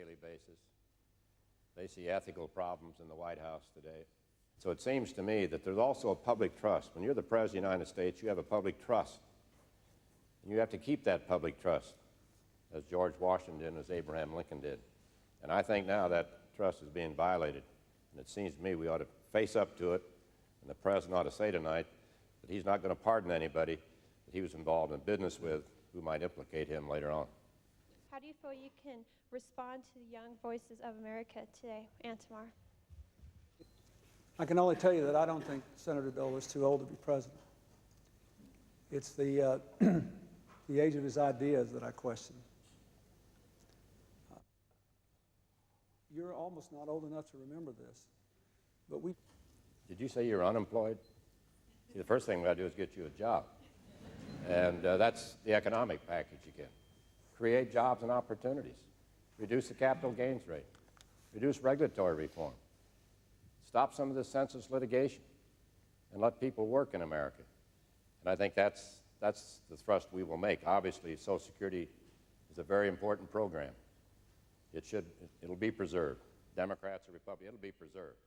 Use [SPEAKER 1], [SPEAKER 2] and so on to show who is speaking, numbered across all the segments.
[SPEAKER 1] daily basis. They see ethical problems in the White House today. So it seems to me that there's also a public trust. When you're the President of the United States, you have a public trust. And you have to keep that public trust, as George Washington did and as Abraham Lincoln did. And I think now that trust is being violated. And it seems to me we ought to face up to it, and the President ought to say tonight that he's not going to pardon anybody that he was involved in business with who might implicate him later on.
[SPEAKER 2] How do you feel you can respond to the young voices of America today and tomorrow?
[SPEAKER 3] I can only tell you that I don't think Senator Dole is too old to be president. It's the, the age of his ideas that I question. You're almost not old enough to remember this, but we...
[SPEAKER 1] Did you say you're unemployed? See, the first thing we got to do is get you a job. And that's the economic package again. Create jobs and opportunities. Reduce the capital gains rate. Reduce regulatory reform. Stop some of the senseless litigation and let people work in America. And I think that's the thrust we will make. Obviously, Social Security is a very important program. It'll be preserved. Democrats or Republicans, it'll be preserved.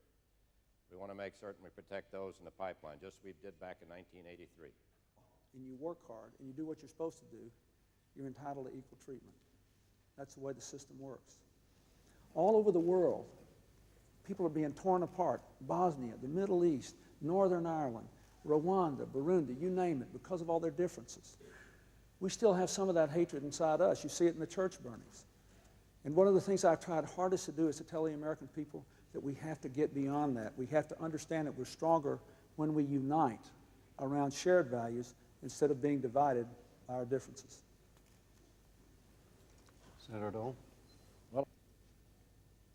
[SPEAKER 1] We want to make certain we protect those in the pipeline, just as we did back in 1983.
[SPEAKER 3] And you work hard and you do what you're supposed to do, you're entitled to equal treatment. That's the way the system works. All over the world, people are being torn apart. Bosnia, the Middle East, Northern Ireland, Rwanda, Burundi, you name it, because of all their differences. We still have some of that hatred inside us. You see it in the church burnings. And one of the things I've tried hardest to do is to tell the American people that we have to get beyond that. We have to understand that we're stronger when we unite around shared values instead of being divided by our differences.
[SPEAKER 4] Senator Dole?
[SPEAKER 1] Well,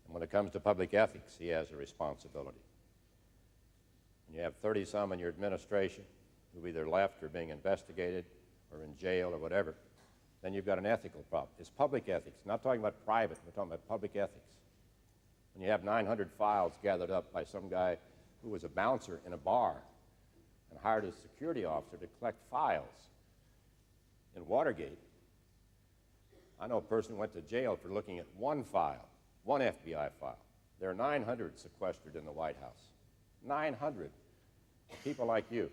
[SPEAKER 1] and when it comes to public ethics, he has a responsibility. When you have 30-some in your administration who either left or being investigated or in jail or whatever, then you've got an ethical problem. It's public ethics. Not talking about private, we're talking about public ethics. When you have 900 files gathered up by some guy who was a bouncer in a bar and hired a security officer to collect files in Watergate, I know a person who went to jail for looking at one file, one FBI file. There are 900 sequestered in the White House. 900 people like you.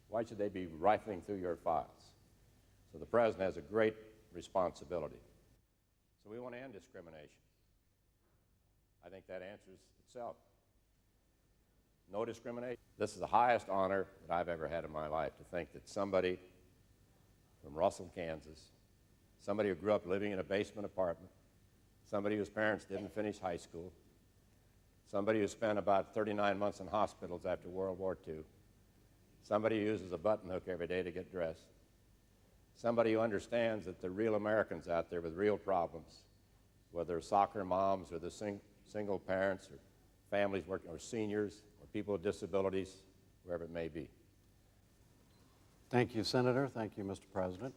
[SPEAKER 1] Why should they be rifling through your files? So the President has a great responsibility. So we want to end discrimination. I think that answers itself. No discrimination. This is the highest honor that I've ever had in my life, to think that somebody from Russell, Kansas, somebody who grew up living in a basement apartment, somebody whose parents didn't finish high school, somebody who spent about 39 months in hospitals after World War II, somebody who uses a button hook every day to get dressed, somebody who understands that there are real Americans out there with real problems, whether soccer moms or the single parents or families working, or seniors or people with disabilities, wherever it may be.
[SPEAKER 4] Thank you, Senator. Thank you, Mr. President.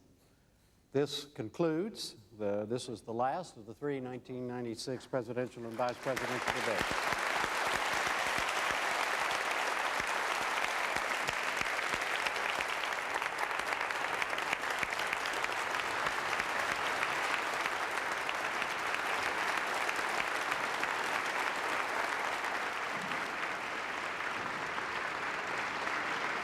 [SPEAKER 4] This concludes, this is the last of the three 1996 presidential and vice presidential debates.